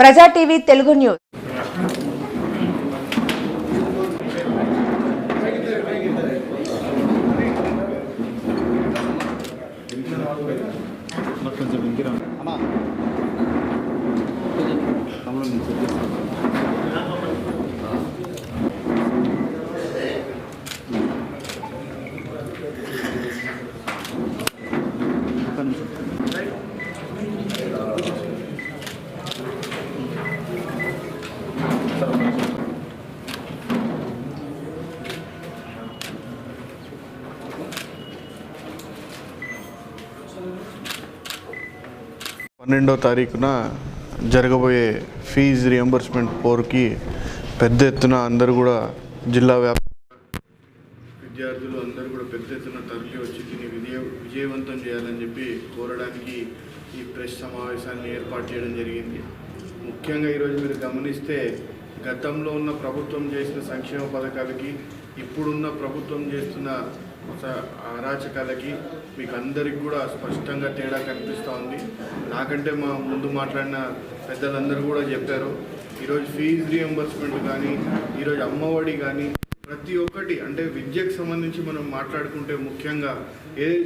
ప్రజా TV Telugu news. పన్నెండవ తారీఖున జరగబోయే ఫీజు రియంబర్స్మెంట్ పోర్కి పెద్ద ఎత్తున అందరూ కూడా జిల్లా విద్యార్థులు అందరూ కూడా పెద్ద ఎత్తున తరలి వచ్చి దీన్ని విజయవంతం చేయాలని చెప్పి కోరడానికి ఈ ప్రెస్ సమావేశాన్ని ఏర్పాటు చేయడం జరిగింది. ముఖ్యంగా ఈరోజు మీరు గమనిస్తే గతంలో ఉన్న ప్రభుత్వం చేసిన సంక్షేమ పథకాలకి ఇప్పుడున్న ప్రభుత్వం చేస్తున్న అరాచకాలకి మీకు అందరికి కూడా స్పష్టంగా తేడా కనిపిస్తూ ఉంది. నాకంటే ముందు మాట్లాడిన పెద్దలందరూ కూడా చెప్పారు. ఈరోజు ఫీజు రియంబర్స్మెంట్ కానీ, ఈరోజు అమ్మఒడి కానీ, ప్రతి ఒక్కటి అంటే విద్యకు సంబంధించి మనం మాట్లాడుకుంటే ముఖ్యంగా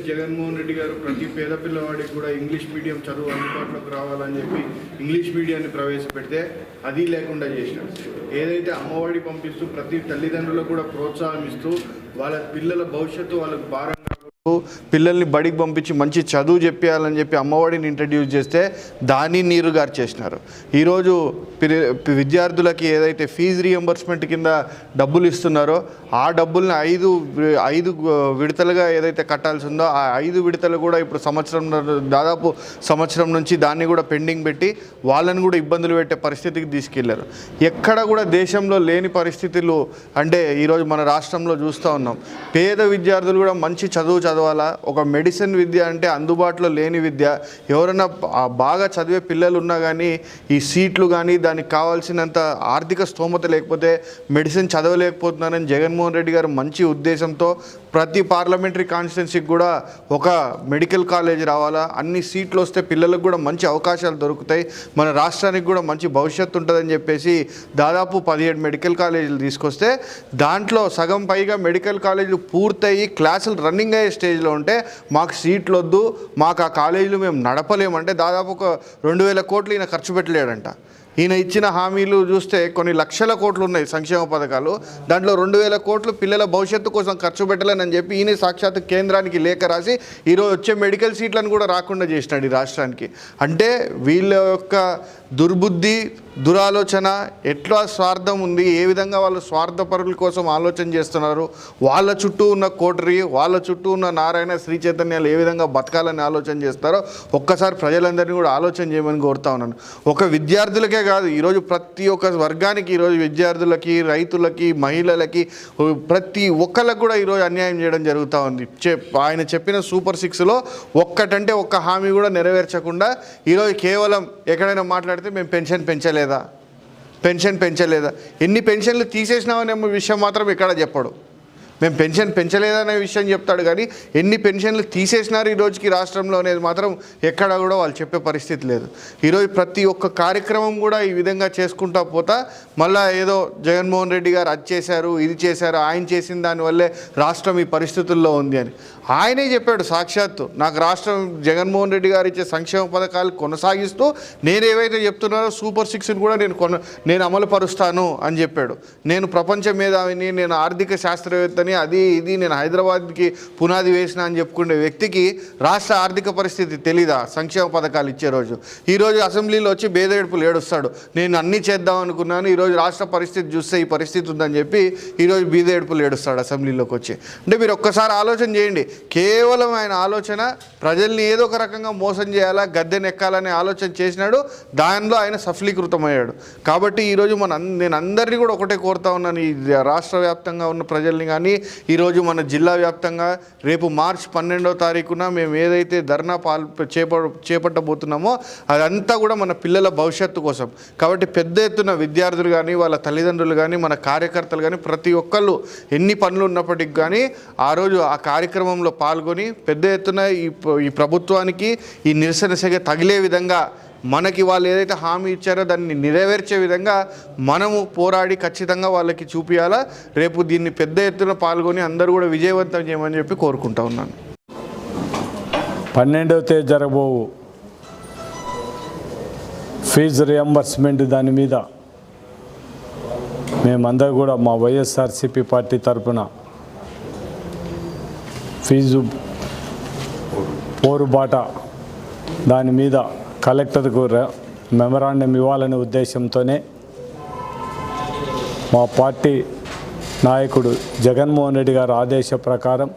జగన్మోహన్ రెడ్డి గారు ప్రతి పేద పిల్లవాడికి కూడా ఇంగ్లీష్ మీడియం చదువు అందుబాటులోకి రావాలని చెప్పి ఇంగ్లీష్ మీడియాన్ని ప్రవేశపెడితే అది లేకుండా చేసినారు. ఏదైతే అమ్మఒడి పంపిస్తూ ప్రతి తల్లిదండ్రులకు కూడా ప్రోత్సాహం ఇస్తూ వాళ్ళ పిల్లల భవిష్యత్తు వాళ్ళకు భారంగా పిల్లల్ని బడికి పంపించి మంచి చదువు చెప్పేయాలని చెప్పి అమ్మఒడిని ఇంట్రడ్యూస్ చేస్తే దాన్ని నీరుగారు చేసినారు. ఈరోజు విద్యార్థులకి ఏదైతే ఫీజు రియంబర్స్మెంట్ కింద డబ్బులు ఇస్తున్నారో ఆ డబ్బుల్ని ఐదు విడతలుగా ఏదైతే కట్టాల్సి ఉందో ఆ 5 విడతలు కూడా ఇప్పుడు దాదాపు సంవత్సరం నుంచి దాన్ని కూడా పెండింగ్ పెట్టి వాళ్ళని కూడా ఇబ్బందులు పెట్టే పరిస్థితికి తీసుకెళ్లారు. ఎక్కడ కూడా దేశంలో లేని పరిస్థితులు అంటే ఈరోజు మన రాష్ట్రంలో చూస్తూ ఉన్నాం. పేద విద్యార్థులు కూడా మంచి చదువు చదవాలా, ఒక మెడిసిన్ విద్య అంటే అందుబాటులో లేని విద్య, ఎవరైనా బాగా చదివే పిల్లలు ఉన్నా కానీ ఈ సీట్లు కానీ దానికి కావాల్సినంత ఆర్థిక స్తోమత లేకపోతే మెడిసిన్ చదవలేకపోతున్నారని జగన్మోహన్ రెడ్డి గారు మంచి ఉద్దేశంతో ప్రతి పార్లమెంటరీ కాన్స్టిట్యున్సీకి కూడా ఒక మెడికల్ కాలేజ్ రావాలా, అన్ని సీట్లు వస్తే పిల్లలకు కూడా మంచి అవకాశాలు దొరుకుతాయి, మన రాష్ట్రానికి కూడా మంచి భవిష్యత్తు ఉంటుందని చెప్పేసి దాదాపు 17 మెడికల్ కాలేజీలు తీసుకొస్తే దాంట్లో సగం పైగా మెడికల్ కాలేజీలు పూర్తయి క్లాసులు రన్నింగ్ అయ్యే స్టేజ్లో ఉంటే మాకు సీట్లు వద్దు, మాకు ఆ కాలేజీలు మేము నడపలేమంటే దాదాపు ఒక 2000 కోట్లు ఈయన ఖర్చు పెట్టలేడంట. ఈయన ఇచ్చిన హామీలు చూస్తే కొన్ని లక్షల కోట్లు ఉన్నాయి సంక్షేమ పథకాలు, దాంట్లో 2000 కోట్లు పిల్లల భవిష్యత్తు కోసం ఖర్చు పెట్టలేనని చెప్పి ఈయన సాక్షాత్ కేంద్రానికి లేఖ రాసి ఈరోజు వచ్చే మెడికల్ సీట్లను కూడా రాకుండా చేసినాడు ఈ రాష్ట్రానికి. అంటే వీళ్ళ యొక్క దుర్బుద్ధి, దురాలోచన, ఎట్లా స్వార్థం ఉంది, ఏ విధంగా వాళ్ళు స్వార్థపరుల కోసం ఆలోచన చేస్తున్నారు, వాళ్ళ చుట్టూ ఉన్న కోటరి, వాళ్ళ చుట్టూ ఉన్న నారాయణ, శ్రీ చైతన్యాలు ఏ విధంగా బతకాలని ఆలోచన చేస్తారో ఒక్కసారి ప్రజలందరినీ కూడా ఆలోచన చేయమని కోరుతా ఉన్నాను. ఒక విద్యార్థులకే కాదు, ఈరోజు ప్రతి ఒక్క వర్గానికి, ఈరోజు విద్యార్థులకి, రైతులకి, మహిళలకి, ప్రతి ఒక్కరికి కూడా ఈరోజు అన్యాయం చేయడం జరుగుతూ ఉంది. ఆయన చెప్పిన సూపర్ 6లో ఒక్కటంటే ఒక్క హామీ కూడా నెరవేర్చకుండా ఈరోజు కేవలం ఎక్కడైనా మాట్లాడితే మేము పెన్షన్ పెంచలేదా, ఎన్ని పెన్షన్లు తీసేసినామనే విషయం మాత్రం ఎక్కడ చెప్పడు. మేము పెన్షన్ పెంచలేదనే విషయం చెప్తాడు కానీ ఎన్ని పెన్షన్లు తీసేసినారు ఈ రోజుకి రాష్ట్రంలో అనేది మాత్రం ఎక్కడ కూడా వాళ్ళు చెప్పే పరిస్థితి లేదు. ఈరోజు ప్రతి ఒక్క కార్యక్రమం కూడా ఈ విధంగా చేసుకుంటా పోతా మళ్ళీ ఏదో జగన్మోహన్ రెడ్డి గారు అది చేశారు, ఇది చేశారు, ఆయన చేసిన దానివల్లే రాష్ట్రం ఈ పరిస్థితుల్లో ఉంది అని ఆయనే చెప్పాడు సాక్షాత్తు. నాకు రాష్ట్రం జగన్మోహన్ రెడ్డి గారు ఇచ్చే సంక్షేమ పథకాలు కొనసాగిస్తూ నేనేవైతే చెప్తున్నారో సూపర్ 6ని కూడా నేను అమలు పరుస్తాను అని చెప్పాడు. నేను ప్రపంచ మేధావిని, నేను ఆర్థిక శాస్త్రవేత్త, అది ఇది నేను హైదరాబాద్కి పునాది వేసిన అని చెప్పుకునే వ్యక్తికి రాష్ట్ర ఆర్థిక పరిస్థితి తెలీదా సంక్షేమ పథకాలు ఇచ్చే రోజు? ఈరోజు అసెంబ్లీలో వచ్చి బేదేడుపులు ఏడుస్తాడు, నేను అన్నీ చేద్దాం అనుకున్నాను, ఈరోజు రాష్ట్ర పరిస్థితి చూస్తే ఈ పరిస్థితి ఉందని చెప్పి ఈరోజు బీదేడుపులు ఏడుస్తాడు అసెంబ్లీలోకి వచ్చి. అంటే మీరు ఒక్కసారి ఆలోచన చేయండి, కేవలం ఆయన ఆలోచన ప్రజల్ని ఏదో ఒక రకంగా మోసం చేయాలా, గద్దెనెక్కాలనే ఆలోచన చేసినాడు, దానిలో ఆయన సఫలీకృతమయ్యాడు. కాబట్టి ఈరోజు నేను అందరినీ కూడా ఒకటే కోరుతా ఉన్నాను, ఈ రాష్ట్ర వ్యాప్తంగా ఉన్న ప్రజల్ని కానీ ఈరోజు మన జిల్లా వ్యాప్తంగా రేపు మార్చి 12వ తారీఖున మేము ఏదైతే ధర్నా చేపట్టబోతున్నామో అదంతా కూడా మన పిల్లల భవిష్యత్తు కోసం. కాబట్టి పెద్ద ఎత్తున విద్యార్థులు కానీ, వాళ్ళ తల్లిదండ్రులు కానీ, మన కార్యకర్తలు కానీ ప్రతి ఒక్కళ్ళు ఎన్ని పనులు ఉన్నప్పటికీ కానీ ఆ రోజు ఆ కార్యక్రమంలో పాల్గొని పెద్ద ఎత్తున ఈ ప్రభుత్వానికి ఈ నిరసన సెగ తగిలే విధంగా మనకి వాళ్ళు ఏదైతే హామీ ఇచ్చారో దాన్ని నెరవేర్చే విధంగా మనము పోరాడి ఖచ్చితంగా వాళ్ళకి చూపించాలా. రేపు దీన్ని పెద్ద ఎత్తున పాల్గొని అందరూ కూడా విజయవంతం చేయమని చెప్పి కోరుకుంటా ఉన్నాను. 12వ తేదీ జరగబోవు ఫీజు రియంబర్స్మెంట్ దాని మీద మేమందరూ కూడా మా వైఎస్ఆర్సీపీ పార్టీ తరఫున ఫీజు పోరుబాట దాని మీద కలెక్టర్కు మెమరాండం ఇవ్వాలనే ఉద్దేశంతోనే మా పార్టీ నాయకుడు జగన్మోహన్ రెడ్డి గారి ఆదేశ ప్రకారం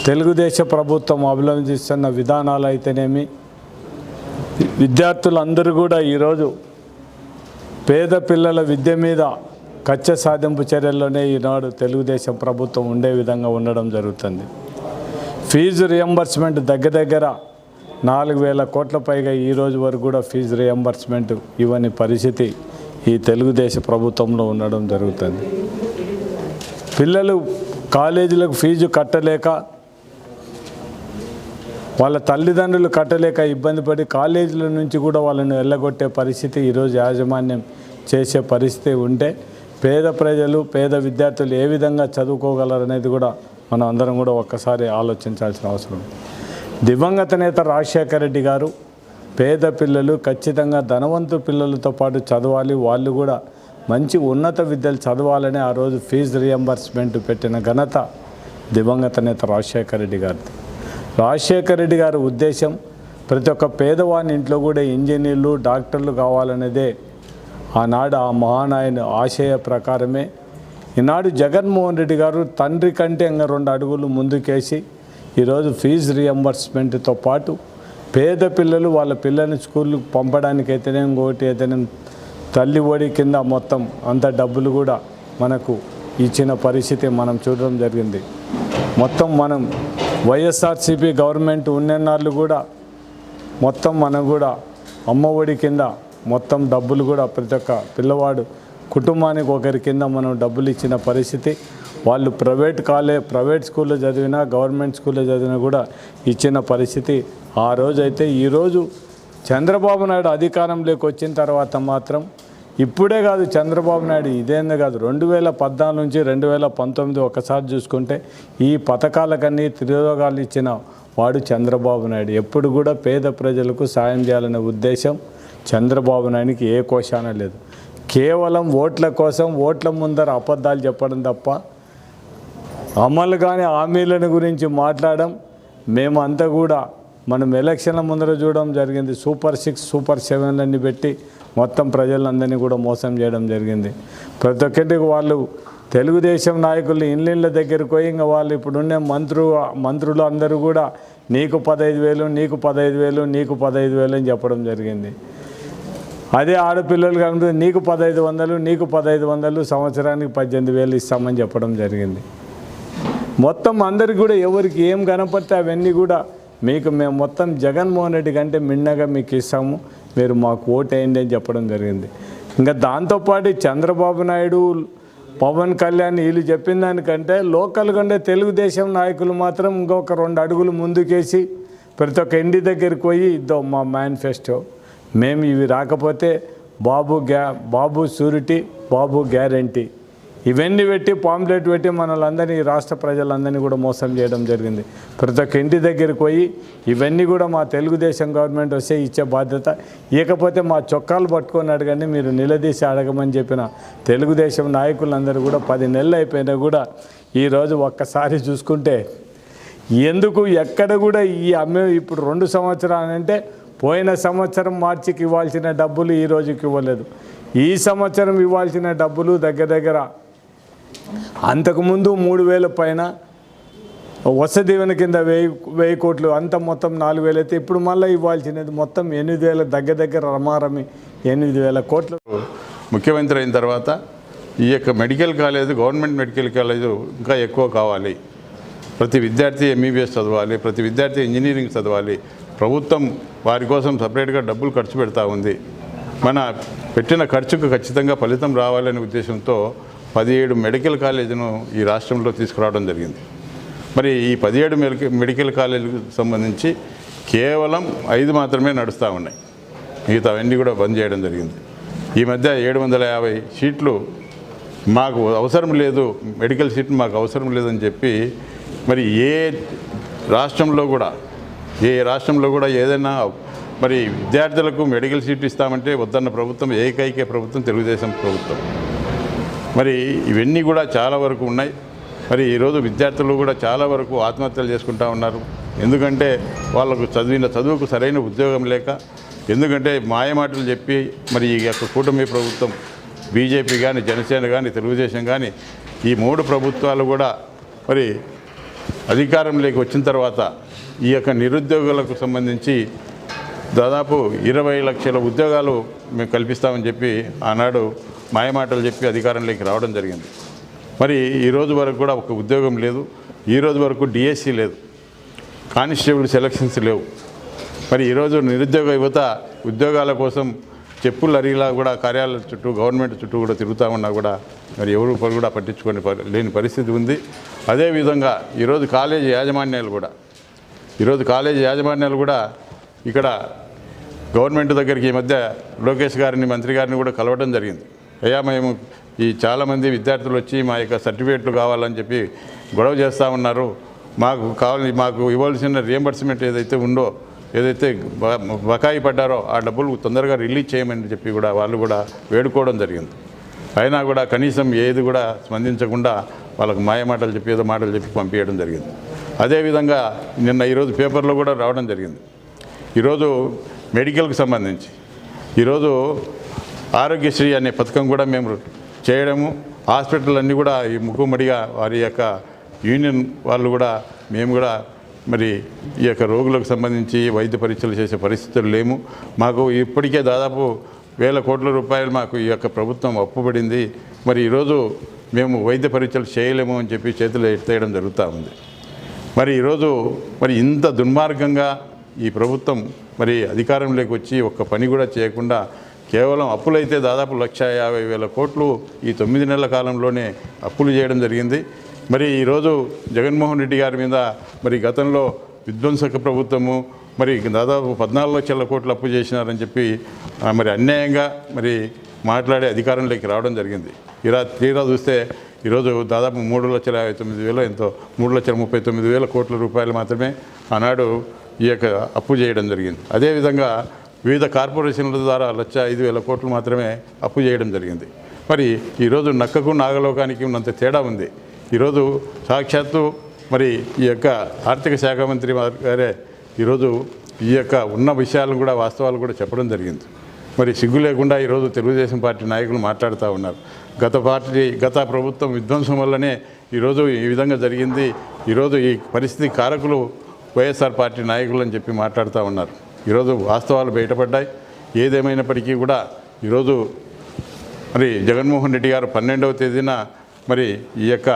తెలుగుదేశం ప్రభుత్వం అవలంబిస్తున్న విధానాలు అయితేనేమి, విద్యార్థులందరూ కూడా ఈరోజు పేద పిల్లల విద్య మీద కక్ష సాధింపు చర్యల్లోనే ఈనాడు తెలుగుదేశం ప్రభుత్వం ఉండే విధంగా ఉండడం జరుగుతుంది. ఫీజు రియంబర్స్మెంట్ దగ్గర 4,000 కోట్ల పైగా ఈరోజు వరకు కూడా ఫీజు రియంబర్స్మెంట్ ఇవ్వని పరిస్థితి ఈ తెలుగుదేశం ప్రభుత్వంలో ఉండడం జరుగుతుంది. పిల్లలు కాలేజీలకు ఫీజు కట్టలేక, వాళ్ళ తల్లిదండ్రులు కట్టలేక ఇబ్బంది పడి కాలేజీల నుంచి కూడా వాళ్ళని వెళ్ళగొట్టే పరిస్థితి ఈరోజు యాజమాన్యం చేసే పరిస్థితి ఉంటే పేద ప్రజలు, పేద విద్యార్థులు ఏ విధంగా చదువుకోగలరనేది కూడా మనం అందరం కూడా ఒక్కసారి ఆలోచించాల్సిన అవసరం. దివంగత నేత రాజశేఖర రెడ్డి గారు పేద పిల్లలు ఖచ్చితంగా ధనవంతు పిల్లలతో పాటు చదవాలి, వాళ్ళు కూడా మంచి ఉన్నత విద్యలు చదవాలని ఆ రోజు ఫీజు రియంబర్స్మెంట్ పెట్టిన ఘనత దివంగత నేత రాజశేఖర రెడ్డి గారిది. రాజశేఖర రెడ్డి గారి ఉద్దేశం ప్రతి ఒక్క పేదవాని ఇంట్లో కూడా ఇంజనీర్లు, డాక్టర్లు కావాలనేదే ఆనాడు ఆ మహానాయన ఆశయ ప్రకారమే ఈనాడు జగన్మోహన్ రెడ్డి గారు తండ్రి కంటే ఇంకా 2 అడుగులు ముందుకేసి ఈరోజు ఫీజు రియంబర్స్మెంట్తో పాటు పేద పిల్లలు వాళ్ళ పిల్లల్ని స్కూల్కి పంపడానికైతేనే ఇంకోటి అయితేనే తల్లి ఒడి కింద మొత్తం అంత డబ్బులు కూడా మనకు ఇచ్చిన పరిస్థితి మనం చూడడం జరిగింది. మొత్తం మనం వైఎస్ఆర్సీపీ గవర్నమెంట్ ఉన్నన్నాళ్ళు కూడా మొత్తం మనం కూడా అమ్మ ఒడి కింద మొత్తం డబ్బులు కూడా ప్రతి ఒక్క పిల్లవాడు కుటుంబానికి ఒకరి కింద మనం డబ్బులు ఇచ్చిన పరిస్థితి. వాళ్ళు ప్రైవేట్ స్కూల్లో చదివినా, గవర్నమెంట్ స్కూల్లో చదివినా కూడా ఇచ్చిన పరిస్థితి ఆ రోజైతే. ఈరోజు చంద్రబాబు నాయుడు అధికారంలోకి వచ్చిన తర్వాత మాత్రం ఇప్పుడే కాదు, చంద్రబాబు నాయుడు ఇదేందే కాదు, 2014 నుంచి 2019 ఒకసారి చూసుకుంటే ఈ పథకాలకన్నీ తిరోగాలు ఇచ్చిన వాడు చంద్రబాబు నాయుడు. ఎప్పుడు కూడా పేద ప్రజలకు సాయం చేయాలనే ఉద్దేశం చంద్రబాబు నాయుడికి ఏ కోశాన లేదు. కేవలం ఓట్ల కోసం ఓట్ల ముందర అబద్ధాలు చెప్పడం తప్ప అమలు కానీ హామీలను గురించి మాట్లాడడం మేమంతా కూడా మనం ఎలక్షన్ల ముందర చూడడం జరిగింది. సూపర్ 6, సూపర్ 7 పెట్టి మొత్తం ప్రజలందరినీ కూడా మోసం చేయడం జరిగింది. ప్రతి ఒక్కటికి వాళ్ళు తెలుగుదేశం నాయకులు ఇళ్ళ దగ్గరికి పోయి ఇంకా వాళ్ళు ఇప్పుడున్న మంత్రులు అందరూ కూడా నీకు 15,000, నీకు 15,000, నీకు 15,000 అని చెప్పడం జరిగింది. అదే ఆడపిల్లలు కనుక నీకు 1,500, నీకు 1,500, సంవత్సరానికి 18,000 ఇస్తామని చెప్పడం జరిగింది. మొత్తం అందరికి కూడా ఎవరికి ఏం కనపడితే అవన్నీ కూడా మేము మొత్తం జగన్మోహన్ రెడ్డి కంటే మిన్నగా మీకు ఇస్తాము, మీరు మాకు ఓటేయండి అని చెప్పడం జరిగింది. ఇంకా దాంతోపాటు చంద్రబాబు నాయుడు, పవన్ కళ్యాణ్ వీళ్ళు చెప్పిన దానికంటే లోకల్గా ఉండే తెలుగుదేశం నాయకులు మాత్రం ఇంకొక 2 అడుగులు ముందుకేసి ప్రతి ఒక్క ఇంటి దగ్గరికి పోయి ఇద్దో మా మేనిఫెస్టో, మేము ఇవి రాకపోతే బాబు షూరిటీ, బాబు గ్యారంటీ ఇవన్నీ పెట్టి పాంప్లెట్ పెట్టి మనలందరినీ రాష్ట్ర ప్రజలందరినీ కూడా మోసం చేయడం జరిగింది. ప్రతి ఒక్క ఇంటి దగ్గరికి పోయి ఇవన్నీ కూడా మా తెలుగుదేశం గవర్నమెంట్ వస్తే ఇచ్చే బాధ్యత, ఇకపోతే మా చొక్కాలు పట్టుకొని అడగండి, మీరు నిలదీసి అడగమని చెప్పిన తెలుగుదేశం నాయకులందరూ కూడా 10 నెలలు అయిపోయినా కూడా ఈరోజు ఒక్కసారి చూసుకుంటే ఎందుకు ఎక్కడ కూడా ఇప్పుడు 2 సంవత్సరాలు అంటే పోయిన సంవత్సరం మార్చికి ఇవ్వాల్సిన డబ్బులు ఈ రోజుకి ఇవ్వలేదు. ఈ సంవత్సరం ఇవ్వాల్సిన డబ్బులు దగ్గర అంతకుముందు 3,000 పైన వసతి దీవెన కింద 1,000 కోట్లు, అంత మొత్తం 4,000 అయితే ఇప్పుడు మళ్ళీ ఇవ్వాల్సినది మొత్తం 8,000, దగ్గర రమారమి 8,000 కోట్లు. ముఖ్యమంత్రి అయిన తర్వాత ఈ యొక్క medical college, government medical college ఇంకా ఎక్కువ కావాలి. ప్రతి విద్యార్థి MBBS చదవాలి, ప్రతి విద్యార్థి ఇంజనీరింగ్ చదవాలి. ప్రభుత్వం వారి కోసం సపరేట్గా డబ్బులు ఖర్చు పెడతా ఉంది. మన పెట్టిన ఖర్చుకు ఖచ్చితంగా ఫలితం రావాలనే ఉద్దేశంతో 17 మెడికల్ కాలేజీను ఈ రాష్ట్రంలో తీసుకురావడం జరిగింది. మరి ఈ 17 మెడికల్ కాలేజీలకు సంబంధించి కేవలం 5 మాత్రమే నడుస్తూ ఉన్నాయి, మిగతావన్నీ కూడా బంద్ చేయడం జరిగింది. ఈ మధ్య 750 సీట్లు మాకు అవసరం లేదు, మెడికల్ సీట్లు మాకు అవసరం లేదని చెప్పి మరి ఏ రాష్ట్రంలో కూడా ఏదైనా మరి విద్యార్థులకు మెడికల్ సీట్ ఇస్తామంటే వద్దన్న ప్రభుత్వం ఏకైక ప్రభుత్వం తెలుగుదేశం ప్రభుత్వం. మరి ఇవన్నీ కూడా చాలా వరకు ఉన్నాయి. మరి ఈరోజు విద్యార్థులు కూడా చాలా వరకు ఆత్మహత్యలు చేసుకుంటూ ఉన్నారు. ఎందుకంటే వాళ్ళకు చదువుకు సరైన ఉద్యోగం లేక, ఎందుకంటే మాయమాటలు చెప్పి మరి ఈ యొక్క కూటమి ప్రభుత్వం బీజేపీ కానీ, జనసేన కానీ, తెలుగుదేశం కానీ ఈ 3 ప్రభుత్వాలు కూడా మరి అధికారంలోకి వచ్చిన తర్వాత ఈ యొక్క నిరుద్యోగులకు సంబంధించి దాదాపు 20 లక్షల ఉద్యోగాలు మేము కల్పిస్తామని చెప్పి ఆనాడు మాయమాటలు చెప్పి అధికారంలోకి రావడం జరిగింది. మరి ఈరోజు వరకు కూడా ఒక ఉద్యోగం లేదు, ఈరోజు వరకు డిఎస్సి లేదు, కానిస్టేబుల్ సెలక్షన్స్ లేవు. మరి ఈరోజు నిరుద్యోగ యువత ఉద్యోగాల కోసం చెప్పులు అరిగిలా కూడా కార్యాలయాల చుట్టూ, గవర్నమెంట్ చుట్టూ కూడా తిరుగుతూ ఉన్నా కూడా మరి ఎవరు కూడా పట్టించుకొని లేని పరిస్థితి ఉంది. అదేవిధంగా ఈరోజు కాలేజీ యాజమాన్యాలు కూడా ఇక్కడ గవర్నమెంట్ దగ్గరికి ఈ మధ్య లోకేష్ గారిని, మంత్రి గారిని కూడా కలవడం జరిగింది. అయ్యా, మేము ఈ చాలామంది విద్యార్థులు వచ్చి మా యొక్క సర్టిఫికేట్లు కావాలని చెప్పి గొడవ చేస్తూ ఉన్నారు, మాకు ఇవ్వాల్సిన రియంబర్స్మెంట్ ఏదైతే బకాయి పడ్డారో ఆ డబ్బులు తొందరగా రిలీజ్ చేయమని చెప్పి కూడా వాళ్ళు కూడా వేడుకోవడం జరిగింది. అయినా కూడా కనీసం ఏది కూడా స్పందించకుండా వాళ్ళకు మాయమాటలు చెప్పి ఏదో మాటలు చెప్పి పంపించడం జరిగింది. అదేవిధంగా ఈరోజు పేపర్లో కూడా రావడం జరిగింది. ఈరోజు మెడికల్కి సంబంధించి ఈరోజు ఆరోగ్యశ్రీ అనే పథకం కూడా మేము చేయడము, హాస్పిటల్ అన్నీ కూడా ఈ ముక్కుమడిగా వారి యొక్క యూనియన్ వాళ్ళు కూడా మేము కూడా మరి ఈ యొక్క రోగులకు సంబంధించి వైద్య పరీక్షలు చేసే పరిస్థితులు లేము. మాకు ఇప్పటికే దాదాపు 1000 కోట్ల రూపాయలు మాకు ఈ యొక్క ప్రభుత్వం అప్పుపడింది. మరి ఈరోజు మేము వైద్య పరీక్షలు చేయలేము అని చెప్పి చేతులు ఎత్తేయడం జరుగుతూ ఉంది. మరి ఈరోజు మరి ఇంత దుర్మార్గంగా ఈ ప్రభుత్వం మరి అధికారంలోకి వచ్చి ఒక్క పని కూడా చేయకుండా కేవలం అప్పులైతే దాదాపు 1,50,000 కోట్లు ఈ 9 నెలల కాలంలోనే అప్పులు చేయడం జరిగింది. మరి ఈరోజు జగన్మోహన్ రెడ్డి గారి మీద మరి గతంలో విధ్వంసక ప్రభుత్వము మరి దాదాపు 14 లక్షల కోట్లు అప్పు చేసినారని చెప్పి మరి అన్యాయంగా మరి మాట్లాడే అధికారంలోకి రావడం జరిగింది. తీరా చూస్తే ఈరోజు దాదాపు 3,59,000 ఎంతో 3,39,000 కోట్ల రూపాయలు మాత్రమే ఆనాడు ఈ యొక్క అప్పు చేయడం జరిగింది. అదేవిధంగా వివిధ కార్పొరేషన్ల ద్వారా 1,05,000 కోట్లు మాత్రమే అప్పు చేయడం జరిగింది. మరి ఈరోజు నక్కకు నాగలోకానికి ఉన్నంత తేడా ఉంది. ఈరోజు సాక్షాత్తు మరి ఈ యొక్క ఆర్థిక శాఖ మంత్రి గారే ఈరోజు ఈ యొక్క ఉన్న విషయాలను కూడా వాస్తవాలు కూడా చెప్పడం జరిగింది. మరి సిగ్గు లేకుండా ఈరోజు తెలుగుదేశం పార్టీ నాయకులు మాట్లాడుతూ ఉన్నారు. గత ప్రభుత్వం విధ్వంసం వల్లనే ఈరోజు ఈ విధంగా జరిగింది, ఈరోజు ఈ పరిస్థితి కారకులు వైఎస్ఆర్ పార్టీ నాయకులు అని చెప్పి మాట్లాడుతూ ఉన్నారు. ఈరోజు వాస్తవాలు బయటపడ్డాయి. ఏదేమైనప్పటికీ కూడా ఈరోజు మరి జగన్మోహన్ రెడ్డి గారు 12వ తేదీన మరి ఈ యొక్క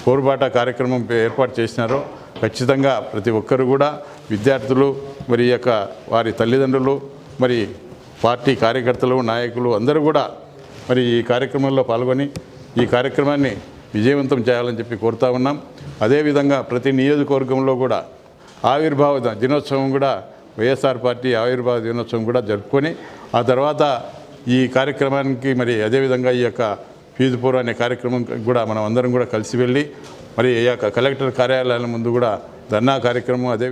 పోరుబాట కార్యక్రమం ఏర్పాటు చేసినారో ఖచ్చితంగా ప్రతి ఒక్కరు కూడా విద్యార్థులు మరి ఈ యొక్క వారి తల్లిదండ్రులు మరి పార్టీ కార్యకర్తలు నాయకులు అందరూ కూడా మరి ఈ కార్యక్రమంలో పాల్గొని ఈ కార్యక్రమాన్ని విజయవంతం చేయాలని చెప్పి కోరుతా ఉన్నాం. అదేవిధంగా ప్రతి నియోజకవర్గంలో కూడా ఆవిర్భావ దినోత్సవం కూడా వైఎస్ఆర్ పార్టీ ఆవిర్భావ దినోత్సవం కూడా జరుపుకొని ఆ తర్వాత ఈ కార్యక్రమానికి మరి అదేవిధంగా ఈ యొక్క ఫీజు పూర్వ అనే కార్యక్రమం కూడా మనం అందరం కూడా కలిసి వెళ్ళి మరి ఈ యొక్క కలెక్టర్ కార్యాలయాల ముందు కూడా ధర్నా కార్యక్రమం అదే